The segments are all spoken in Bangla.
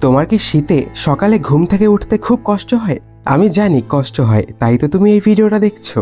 তোমার কি শীতে সকালে ঘুম থেকে উঠতে খুব কষ্ট হয়? আমি জানি কষ্ট হয়, তাই তো তুমি এই ভিডিওটা দেখছো।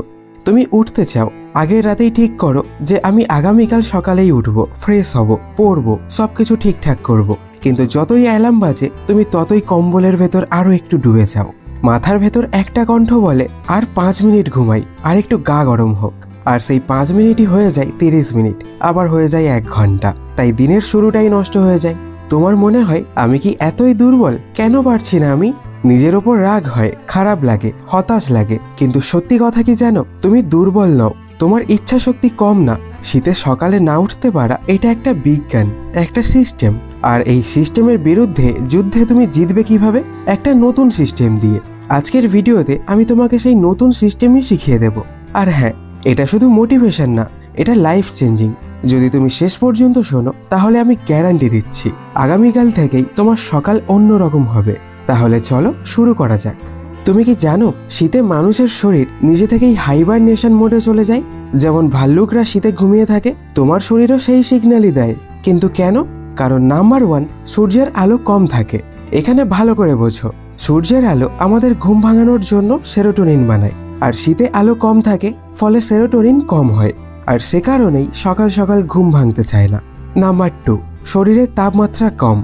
তুমি উঠতে চাও, আগের রাতেই ঠিক করো যে আমি আগামীকাল সকালেই উঠবো, ফ্রেশ হব, পড়বো, সবকিছু ঠিকঠাক করব। কিন্তু যতই অ্যালার্ম বাজে তুমি ততই কম্বলের ভেতর আরো একটু ডুবে যাও। মাথার ভেতর একটা কণ্ঠ বলে আর 5 মিনিট ঘুমাই, আর একটু গা গরম হোক। আর সেই 5 মিনিটই হয়ে যায় 30 মিনিট, আবার হয়ে যায় 1 ঘন্টা। তাই দিনের শুরুটাই নষ্ট হয়ে যায়। তোমার মনে হয় আমি কি এতই দুর্বল, কেন পারছি না আমি? নিজের ওপর রাগ হয়, খারাপ লাগে, হতাশ লাগে। কিন্তু সত্যি কথা কি জানো, তুমি দুর্বল নও, তোমার ইচ্ছা শক্তি কম না। শীতে সকালে না উঠতে পারা এটা একটা বিজ্ঞান, একটা সিস্টেম। আর এই সিস্টেমের বিরুদ্ধে যুদ্ধে তুমি জিতবে কিভাবে? একটা নতুন সিস্টেম দিয়ে। আজকের ভিডিওতে আমি তোমাকে সেই নতুন সিস্টেমই শিখিয়ে দেব। আর হ্যাঁ, এটা শুধু মোটিভেশন না, এটা লাইফ চেঞ্জিং। যদি তুমি শেষ পর্যন্ত শোনো তাহলে আমি গ্যারান্টি দিচ্ছি আগামীকাল থেকেই তোমার সকাল অন্যরকম হবে। তাহলে চলো শুরু করা যাক। তুমি কি জানো শীতে মানুষের শরীর নিজে থেকেই হাইবারনেশন মোডে চলে যায়? যেমন ভাল্লুকরা শীতে ঘুমিয়ে থাকে, তোমার শরীরও সেই সিগন্যালই দেয়। কিন্তু কেন? কারণ নাম্বার 1, সূর্যের আলো কম থাকে। এখানে ভালো করে বোঝো, সূর্যের আলো আমাদের ঘুম ভাঙানোর জন্য সেরোটোনিন বানায়। আর শীতে আলো কম থাকে, ফলে সেরোটোনিন কম হয়। আর সে কারণেই সকাল সকাল ঘুম ভাঙতে চায় না। নাম্বার 2, শরীরের তাপমাত্রা কম।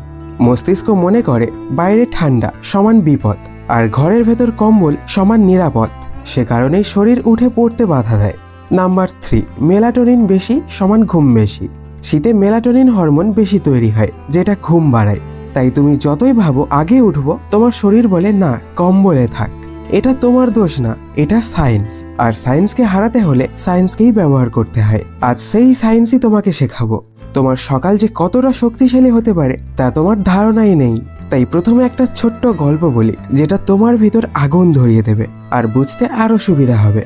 মস্তিষ্ক মনে করে বাইরে ঠান্ডা সমান বিপদ, আর ঘরের ভেতর কম্বল সমান নিরাপদ। সে কারণেই শরীর উঠে পড়তে বাধা দেয়। নাম্বার 3, মেলাটোনিন বেশি সমান ঘুম বেশি। শীতে মেলাটোনিন হরমোন বেশি তৈরি হয়, যেটা ঘুম বাড়ায়। তাই তুমি যতই ভাবো আগে উঠবো, তোমার শরীর বলে না, কম্বলে থাক। এটা তোমার দোষ না, এটা সায়েন্স। আর সায়েন্সকে হারাতে হলে সায়েন্সকেই ব্যবহার করতে হয়। আজ সেই সায়েন্সই তোমাকে শেখাবো। তোমার সকাল যে কতটা শক্তিশালী হতে পারে তা তোমার ধারণাই নেই। তাই প্রথমে একটা ছোট্ট গল্প বলি, যেটা তোমার ভিতর আগুন ধরিয়ে দেবে আর বুঝতে আরো সুবিধা হবে।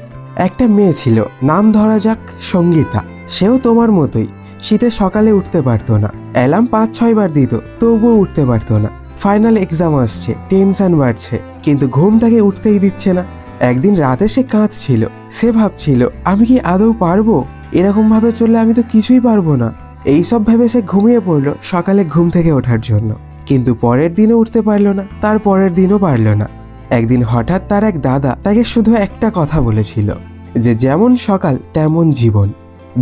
একটা মেয়ে ছিল, নাম ধরা যাক সঙ্গীতা। সেও তোমার মতোই শীতে সকালে উঠতে পারতো না। অ্যালার্ম 5-6 বার দিত, তবুও উঠতে পারতো না। ফাইনাল এক্সাম আসছে, টেনশন বাড়ছে, কিন্তু ঘুম তাকে উঠতেই দিচ্ছে না। একদিন রাতে সে কাঁদছিল। সে ভাবছিল আমি কি আদৌ পারবো? এরকম ভাবে চললে আমি তো কিছুই পারবো না। এইসব ভেবে সে ঘুমিয়ে পড়লো সকালে ঘুম থেকে ওঠার জন্য। কিন্তু পরের দিনও উঠতে পারলো না, তার পরের দিনও পারলো না। একদিন হঠাৎ তার এক দাদা তাকে শুধু একটা কথা বলেছিল, যে যেমন সকাল তেমন জীবন।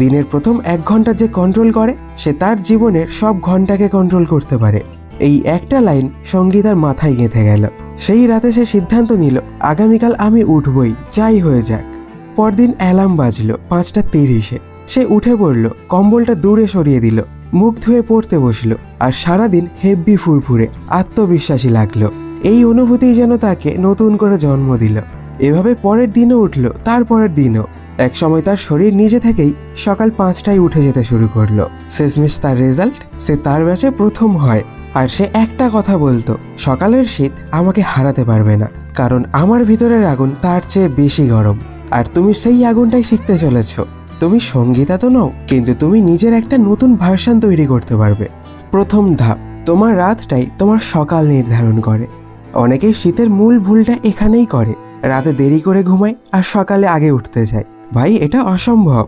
দিনের প্রথম 1 ঘন্টা যে কন্ট্রোল করে, সে তার জীবনের সব ঘন্টাকে কন্ট্রোল করতে পারে। এই একটা লাইন সঙ্গীতার মাথায় গেঁথে গেল। সেই রাতে সে সিদ্ধান্ত নিল, আগামীকাল আমি উঠবই, যাই হয়ে যাক। পরদিন অ্যালার্ম বাজলো 5:30-এ। সে উঠে পড়ল, কম্বলটা দূরে সরিয়ে দিল, মুখ ধুয়ে পড়তে বসলো। আর সারাদিন হেব্বি ফুরফুরে, আত্মবিশ্বাসী লাগলো। এই অনুভূতি যেন তাকে নতুন করে জন্ম দিল। এভাবে পরের দিনও উঠলো, তার পরের দিনও। এক সময় তার শরীর নিজে থেকেই সকাল 5টায় উঠে যেতে শুরু করলো। শেষমেশ তার রেজাল্ট, সে তার ব্যাচে প্রথম হয়। আর সে একটা কথা বলতো, সকালের শীত আমাকে হারাতে পারবে না, কারণ আমার ভিতরের আগুন তার চেয়ে বেশি গরম। আর তুমি সেই আগুনটাই শিখতে চলেছ। তুমি সঙ্গীতা তো নও, কিন্তু তুমি নিজের একটা নতুন ভার্সন তৈরি করতে পারবে। প্রথম ধাপ, তোমার রাতটাই তোমার সকাল নির্ধারণ করে। অনেকেই শীতের মূল ভুলটা এখানেই করে, রাতে দেরি করে ঘুমায় আর সকালে আগে উঠতে যায়। ভাই, এটা অসম্ভব।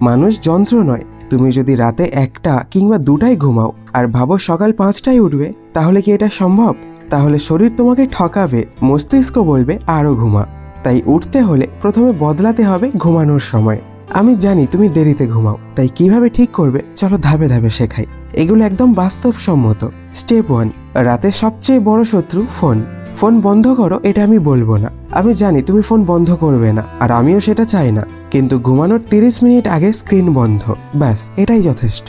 মানুষ যন্ত্র নয়। তুমি যদি রাতে 1টা কিংবা 2টায় ঘুমাও আর ভাবো সকাল 5টায় উঠবে, তাহলে কি এটা সম্ভব? তাহলে শরীর তোমাকে ঠকাবে, মস্তিষ্ক বলবে আরো ঘুমা। তাই উঠতে হলে প্রথমে বদলাতে হবে ঘুমানোর সময়। আমি জানি তুমি দেরিতে ঘুমাও, তাই কিভাবে ঠিক করবে চলো ধাপে ধাপে শেখাই। এগুলো একদম বাস্তবসম্মত। স্টেপ 1, রাতে সবচেয়ে বড় শত্রু ফোন। ফোন বন্ধ করো এটা আমি বলবো না, আমি জানি তুমি ফোন বন্ধ করবে না, আর আমিও সেটা চাই না। কিন্তু ঘুমানোর 30 মিনিট আগে স্ক্রিন বন্ধ, ব্যাস এটাই যথেষ্ট।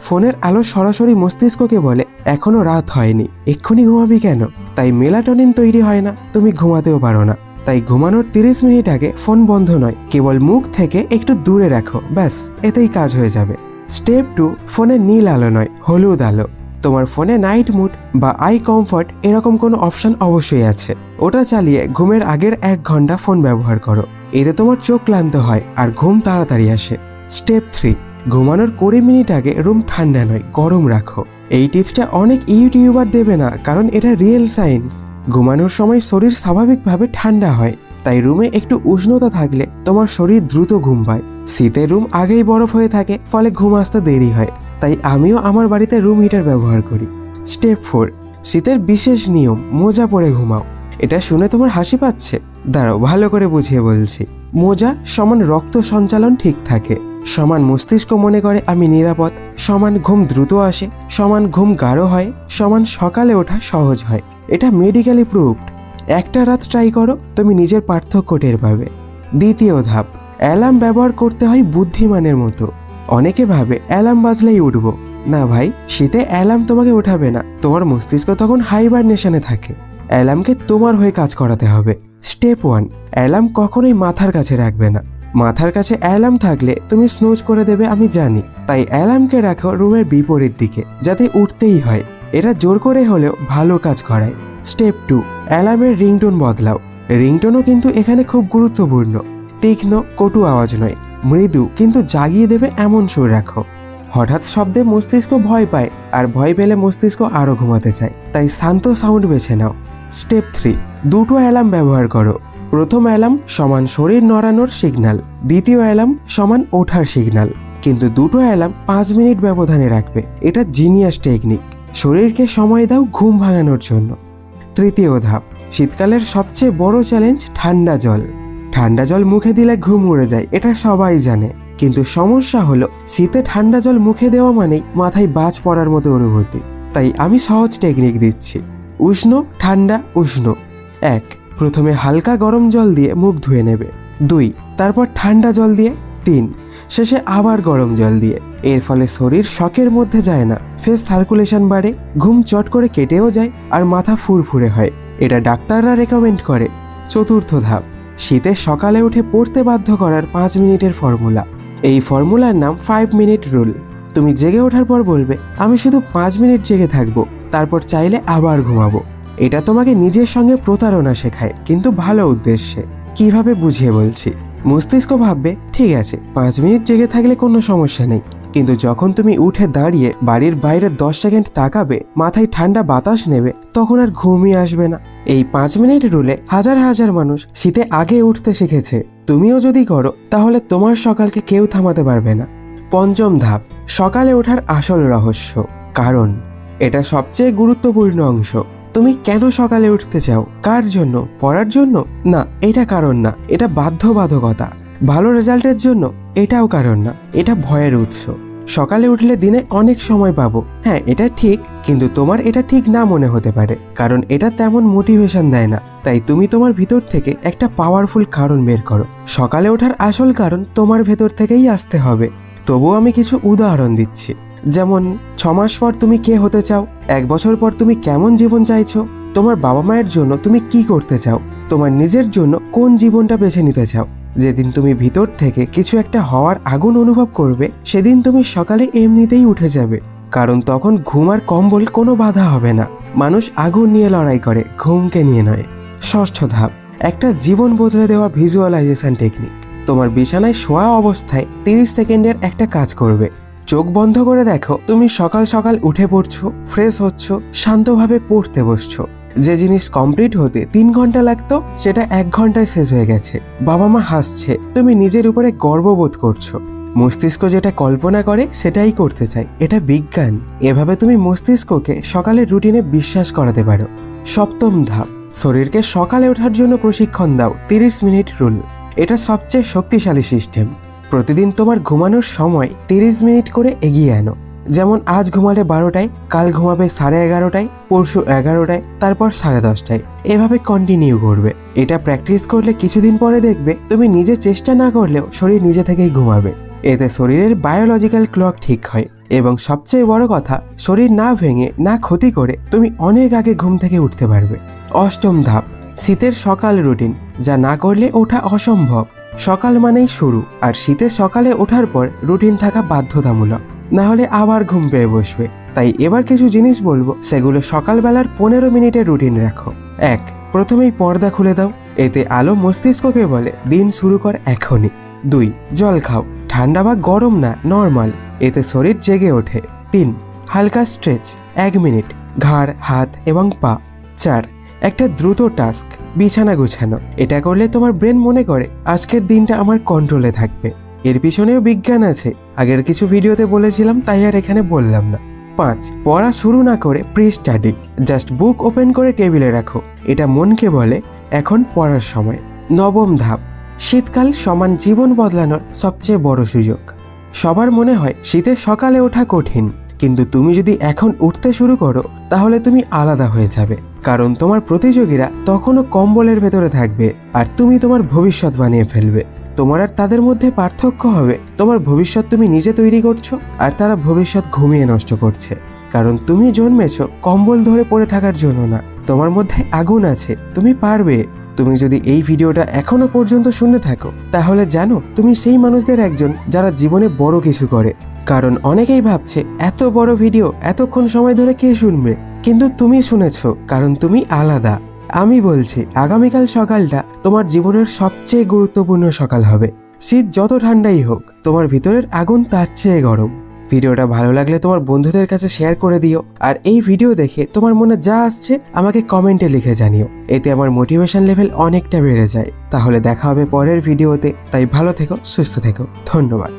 ফোনের আলো সরাসরি মস্তিষ্ককে বলে এখনো রাত হয়নি, এক্ষুনি ঘুমাবি কেন? তাই মেলাটোনিন তৈরি হয় না, তুমি ঘুমাতেও পারো না। তাই ঘুমানোর 30 মিনিট আগে ফোন বন্ধ নয়, কেবল মুখ থেকে একটু দূরে রাখো, ব্যাস এতেই কাজ হয়ে যাবে। স্টেপ 2, ফোনে নীল আলো নয়, হলুদ আলো। তোমার ফোনে নাইট মুড বা আই কমফর্ট এরকম কোনো অপশন অবশ্যই আছে। ওটা চালিয়ে ঘুমের আগের 1 ঘন্টা ফোন ব্যবহার করো। এতে তোমার চোখ ক্লান্ত হয় আর ঘুম তাড়াতাড়ি আসে। স্টেপ 3, ঘুমানোর 20 মিনিট আগে রুম ঠান্ডা নয়, গরম রাখো। এই টিপসটা অনেক ইউটিউবার দেবে না, কারণ এটা রিয়েল সায়েন্স। ঘুমানোর সময় শরীর স্বাভাবিকভাবে ঠান্ডা হয়, তাই রুমে একটু উষ্ণতা থাকলে তোমার শরীর দ্রুত ঘুম পায়। শীতের রুম আগেই বরফ হয়ে থাকে, ফলে ঘুম আসতে দেরি হয়। তাই আমিও আমার বাড়িতে রুম হিটার ব্যবহার করি। স্টেপ 4, শীতের বিশেষ নিয়ম, মোজা পরে ঘুমাও। এটা শুনে তোমার হাসি পাচ্ছে? দাঁড়াও ভালো করে বুঝিয়ে বলছি। মোজা সমান রক্ত সঞ্চালন ঠিক থাকে, সমান মস্তিষ্ক মনে করে আমি নিরাপদ, সমান ঘুম দ্রুত আসে, সমান ঘুম গাঢ় হয়, সমান সকালে ওঠা সহজ হয়। এটা মেডিকেলি প্রুভড। একটা রাত ট্রাই করো, তুমি নিজের পার্থক্য টের পাবে। দ্বিতীয় ধাপ, অ্যালার্ম ব্যবহার করতে হয় বুদ্ধিমানের মতো। অনেকে ভাবে অ্যালার্ম বাজলেই উঠবো। না ভাই, শীতে অ্যালার্ম তোমাকে ওঠাবে না, তোমার মস্তিষ্ক তখন হাইবারনেশনে থাকে। অ্যালার্মকে তোমার হয়ে কাজ করাতে হবে। স্টেপ 1, অ্যালার্ম কখনোই মাথার কাছে রাখবে না। মাথার কাছে অ্যালার্ম থাকলে তুমি স্নুজ করে দেবে, আমি জানি। তাই অ্যালার্মকে রাখো রুমের বিপরীত দিকে, যাতে উঠতেই হয়। এটা জোর করে হলেও ভালো কাজ করায়। স্টেপ 2, অ্যালার্মের রিংটোন বদলাও। রিংটোনও কিন্তু এখানে খুব গুরুত্বপূর্ণ। তীক্ষ্ণ কটু আওয়াজ নয়, মৃদু কিন্তু জাগিয়ে দেবে এমন সুর রাখো। হঠাৎ শব্দে মস্তিষ্ক ভয় পায়, আর ভয় পেলে মস্তিষ্ক আরও ঘুমাতে চায়। তাই শান্ত সাউন্ড বেছে নাও। স্টেপ 3, দুটো অ্যালার্ম ব্যবহার করো। প্রথম অ্যালার্ম সমান শরীর নড়ানোর সিগন্যাল, দ্বিতীয় অ্যালার্ম সমান ওঠার সিগন্যাল। কিন্তু দুটো অ্যালার্ম 5 মিনিট ব্যবধানে রাখবে। এটা জিনিয়াস টেকনিক। শরীরকে সময় দাও ঘুম ভাঙানোর জন্য। তৃতীয় ধাপ, শীতকালের সবচেয়ে বড় চ্যালেঞ্জ ঠান্ডা জল। ঠান্ডা জল মুখে দিলে ঘুম উড়ে যায়, এটা সবাই জানে। কিন্তু সমস্যা হলো শীতে ঠান্ডা জল মুখে দেওয়া মানেই মাথায় বাজ পড়ার মতো অনুভূতি। তাই আমি সহজ টেকনিক দিচ্ছি। উষ্ণ ঠান্ডা উষ্ণ। 1, প্রথমে হালকা গরম জল দিয়ে মুখ ধুয়ে নেবে। 2, তারপর ঠান্ডা জল দিয়ে। 3, শেষে আবার গরম জল দিয়ে। এর ফলে শরীর শকের মধ্যে যায় না, ফেস সার্কুলেশন বাড়ে, ঘুম চট করে কেটেও যায়, আর মাথা ফুরফুরে হয়। এটা ডাক্তাররা রেকমেন্ড করে। চতুর্থ ধাপ, শীতে সকালে উঠে পড়তে বাধ্য করার 5 মিনিটের ফর্মুলা। এই ফর্মুলার নাম 5 মিনিট রুল। তুমি জেগে ওঠার পর বলবে আমি শুধু 5 মিনিট জেগে থাকবো, তারপর চাইলে আবার ঘুমাবো। এটা তোমাকে নিজের সঙ্গে প্রতারণা শেখায়, কিন্তু ভালো উদ্দেশ্যে। কিভাবে বুঝিয়ে বলছি। মস্তিষ্ক ভাববে ঠিক আছে 5 মিনিট জেগে থাকলে কোনো সমস্যা নেই, কিন্তু যখন তুমি উঠে দাঁড়িয়ে বাড়ির বাইরে 10 সেকেন্ড তাকাবে, মাথায় ঠান্ডা বাতাস নেবে, তখন আর ঘুমই আসবে না। এই 5 মিনিট রুলে হাজার হাজার মানুষ শীতে আগে উঠতে শিখেছে। তুমিও যদি করো তাহলে তোমার সকালকে কেউ থামাতে পারবে না। পঞ্চম ধাপ, সকালে ওঠার আসল রহস্য। কারণ এটা সবচেয়ে গুরুত্বপূর্ণ অংশ। তুমি কেন সকালে উঠতে চাও? কার জন্য? পড়ার জন্য? না, এটা কারণ না, এটা বাধ্যবাধকতা। ভালো রেজাল্টের জন্য? এটাও কারণ না, এটা ভয়ের উৎস। সকালে উঠলে দিনে অনেক সময় পাবো, হ্যাঁ এটা ঠিক, কিন্তু তোমার এটা ঠিক না মনে হতে পারে, কারণ এটা তেমন মোটিভেশন দেয় না। তাই তুমি তোমার ভিতর থেকে একটা পাওয়ারফুল কারণ বের করো। সকালে ওঠার আসল কারণ তোমার ভেতর থেকেই আসতে হবে। তবুও আমি কিছু উদাহরণ দিচ্ছি। যেমন 6 মাস পর তুমি কে হতে চাও? 1 বছর পর তুমি কেমন জীবন চাইছো? তোমার বাবা মায়ের জন্য তুমি কি করতে চাও? তোমার নিজের জন্য কোন জীবনটা বেছে নিতে চাও? যেদিন তুমি ভিতর থেকে কিছু একটা হওয়ার আগুন অনুভব করবে, সেদিন তুমি সকালে এমনিতেই উঠে যাবে, কারণ তখন ঘুম আর কম্বল কোনো বাধা হবে না। মানুষ আগুন নিয়ে লড়াই করে, ঘুমকে নিয়ে নয়। ষষ্ঠ ধাপ, একটা জীবন বদলে দেওয়া ভিজুয়ালাইজেশন টেকনিক। তোমার বিছানায় শোয়া অবস্থায় 30 সেকেন্ডের একটা কাজ করবে। চোখ বন্ধ করে দেখো তুমি সকাল সকাল উঠে পড়ছো, ফ্রেশ হচ্ছ, শান্তভাবে পড়তে বসছো। যে জিনিস কমপ্লিট হতে 3 ঘন্টা লাগতো, সেটা 1 ঘন্টায় শেষ হয়ে গেছে। বাবা মা হাসছে, তুমি নিজের উপরে গর্ববোধ করছো। মস্তিষ্ক যেটা কল্পনা করে সেটাই করতে চায়, এটা বিজ্ঞান। এভাবে তুমি মস্তিষ্ককে সকালের রুটিনে বিশ্বাস করাতে পারো। সপ্তম ধাপ, শরীরকে সকালে ওঠার জন্য প্রশিক্ষণ দাও। 30 মিনিট রুল। এটা সবচেয়ে শক্তিশালী সিস্টেম। প্রতিদিন তোমার ঘুমানোর সময় 30 মিনিট করে এগিয়ে আনো। যেমন আজ ঘুমালে 12টায়, কাল ঘুমাবে 11:30টায়, পরশু 11টায়, তারপর 10:30টায়। এভাবে কন্টিনিউ করবে। এটা প্র্যাকটিস করলে কিছুদিন পরে দেখবে তুমি নিজে চেষ্টা না করলেও শরীর নিজে থেকেই ঘুমাবে। এতে শরীরের বায়োলজিক্যাল ক্লক ঠিক হয়, এবং সবচেয়ে বড় কথা, শরীর না ভেঙে না ক্ষতি করে তুমি অনেক আগে ঘুম থেকে উঠতে পারবে। অষ্টম ধাপ, শীতের সকাল রুটিন, যা না করলে ওঠা অসম্ভব। সকাল মানেই শুরু, আর শীতের সকালে ওঠার পর রুটিন থাকা বাধ্যতামূলক, না হলে আবার ঘুম পেয়ে বসবে। তাই এবার কিছু জিনিস বলবো, সেগুলো সকালবেলার 15 মিনিটের রুটিন রাখো। 1, প্রথমেই পর্দা খুলে দাও। এতে আলো মস্তিষ্ককে বলে দিন শুরু কর এখনই। 2, জল খাও, ঠান্ডা বা গরম না, নর্মাল, এতে শরীর জেগে ওঠে। 3, হালকা স্ট্রেচ 1 মিনিট, ঘাড়, হাত এবং পা। 4, একটা দ্রুত টাস্ক, বিছানা গুছানো। এটা করলে তোমার ব্রেন মনে করে আজকের দিনটা আমার কন্ট্রোলে থাকবে। এর পিছনেও বিজ্ঞান আছে, আগের কিছু ভিডিওতে বলেছিলাম, তাই আর এখানে বললাম না। 5, পড়া শুরু না করে প্রি স্টাডি। জাস্ট বুক ওপেন করে টেবিলে রাখো। এটা মনকে বলে এখন পড়ার সময়। 9ম ধাপ, শীতকাল সমান জীবন বদলানোর সবচেয়ে বড় সুযোগ। সবার মনে হয় শীতের সকালে ওঠা কঠিন, কিন্তু তুমি যদি এখন উঠতে শুরু করো তাহলে তুমি আলাদা হয়ে যাবে। কারণ তোমার প্রতিযোগীরা তখনও কম্বলের ভেতরে থাকবে আর তুমি তোমার ভবিষ্যৎ বানিয়ে ফেলবে। তোমার আর তাদের মধ্যে পার্থক্য হবে তোমার ভবিষ্যৎ তুমি নিজে তৈরি করছো আর তারা ভবিষ্যৎ ঘুমিয়ে নষ্ট করছে। কারণ তুমি জন্মেছো কম্বল ধরে পড়ে থাকার জন্য না, তোমার মধ্যে আগুন আছে, তুমি পারবে। তুমি যদি এই ভিডিওটা এখনো পর্যন্ত শুনে থাকো তাহলে জানো তুমি সেই মানুষদের একজন যারা জীবনে বড় কিছু করে। কারণ অনেকেই ভাবছে এত বড় ভিডিও এতক্ষণ সময় ধরে কে শুনবে, কিন্তু তুমি শুনেছো কারণ তুমি আলাদা। আমি বলছি আগামীকাল সকালটা তোমার জীবনের সবচেয়ে গুরুত্বপূর্ণ সকাল হবে। শীত যত ঠান্ডাই হোক তোমার ভিতরের আগুন তার চেয়ে গরম। ভিডিওটা ভালো লাগলে তোমার বন্ধুদের কাছে শেয়ার করে দিও, আর এই ভিডিও দেখে তোমার মনে যা আসছে আমাকে কমেন্টে লিখে জানিও। এতে আমার মোটিভেশন লেভেল অনেকটা বেড়ে যায়। তাহলে দেখা হবে পরের ভিডিওতে। তাই ভালো থেকো, সুস্থ থেকো, ধন্যবাদ।